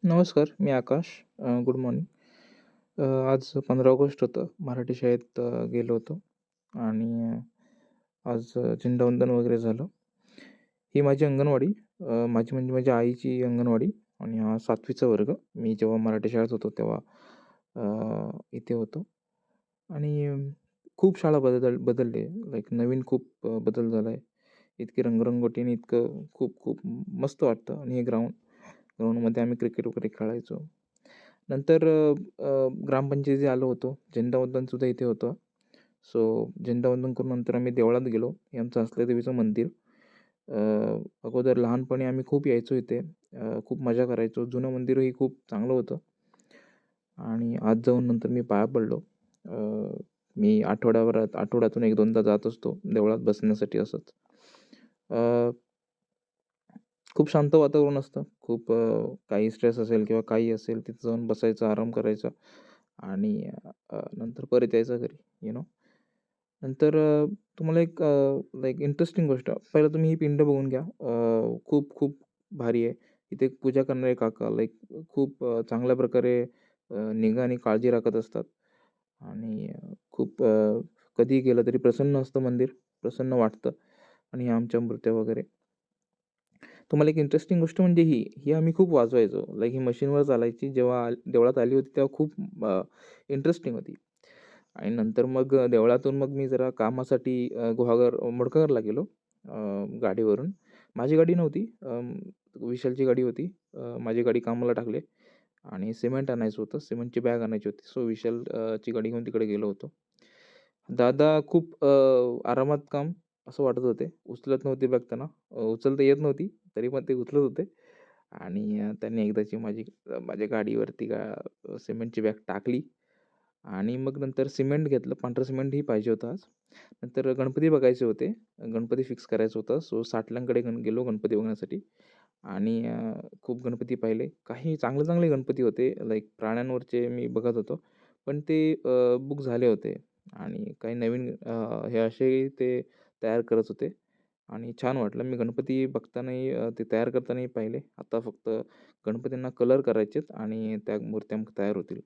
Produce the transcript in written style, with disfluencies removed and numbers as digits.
नमस्कार, मी आकाश. Good morning. आज 15 August होतं. मराठी शाळेत गेलो होतो आणि आज झेंडावंदन वगैरे झालं. ही माझी अंगणवाडी. माझी म्हणजे माझ्या आईची अंगणवाडी आणि हा 7वीचा वर्ग. मी जेव्हा मराठी शाळेत होतो तेव्हा इथे होतो आणि खूप शाळा बदलली. लाईक नवीन खूप बदल झाला आहे. इतकी रंगरंगोटी आणि इतकं खूप खूप मस्त वाटतं आणि हे ग्राउंडमध्ये आम्ही क्रिकेट वगैरे खेळायचो. नंतर ग्रामपंचायतीत आलो होतो. झेंडावंदनसुद्धा इथे होतं. सो झेंडावंदन करून नंतर आम्ही देवळात गेलो. हे आमचं हसले देवीचं मंदिर. अ, अगोदर लहानपणी आम्ही खूप यायचो इथे. खूप मजा करायचो. जुनं मंदिरही खूप चांगलं होतं आणि आज जाऊन नंतर मी पाया पडलो. अ, मी आठवड्यातून 1-2दा जात असतो देवळात बसण्यासाठी असंच. अ, खूप शांत वातावरण असतं. खूप काही स्ट्रेस असेल किंवा काही असेल तिथं जाऊन बसायचं, आराम करायचा आणि नंतर परत यायचं घरी, यू नो. नंतर तुम्हाला एक लाईक इंटरेस्टिंग गोष्ट पहिलं तुम्ही ही पिंड बघून घ्या. खूप खूप भारी आहे. इथे पूजा करणारे काका लाईक खूप चांगल्या प्रकारे निगा आणि काळजी राखत असतात आणि खूप कधीही गेलं तरी प्रसन्न असतं मंदिर, प्रसन्न वाटतं आणि आमच्या मूर्त्या वगैरे. तुम्हाला एक इंटरेस्टिंग गोष्ट म्हणजे ही आम्ही खूप वाजवायचो. लाईक ही मशीनवर चालायची. जेव्हा देवळात आली होती तेव्हा खूप इंटरेस्टिंग होती. आणि नंतर मग देवळातून मग मी जरा कामासाठी मुडकाघरला गेलो गाडीवरून. माझी गाडी नव्हती. विशालची गाडी होती. माझी गाडी कामाला टाकली आणि सिमेंट आणायचं होतं. सिमेंटची बॅग आणायची होती. सो ची गाडी घेऊन तिकडे गेलो होतो. दादा खूप आरामात काम असं वाटत होते. उचलत नव्हती बॅग त्यांना. उचलता येत नव्हती, तरी पण ते उचलत होते आणि त्यांनी एकदाची माझ्या गाडीवरती सिमेंटची बॅग टाकली आणि मग नंतर सिमेंट घेतलं. पांढरं सिमेंटही पाहिजे होतं आज. नंतर गणपती बघायचे होते. गणपती फिक्स करायचा होता. सो साटलांकडे गेलो गणपती बघण्यासाठी आणि खूप गणपती पाहिले. काही चांगले चांगले गणपती होते. लाईक प्राण्यांवरचे मी बघत होतो. पण ते बुक झाले होते आणि काही नवीन हे असेही ते तयार करत होते आणि छान वाटलं. मी गणपती बघतानाही ते तयार करतानाही पाहिले. आता फक्त गणपतींना कलर करायचेत आणि त्या मूर्त्या मग तयार होतील.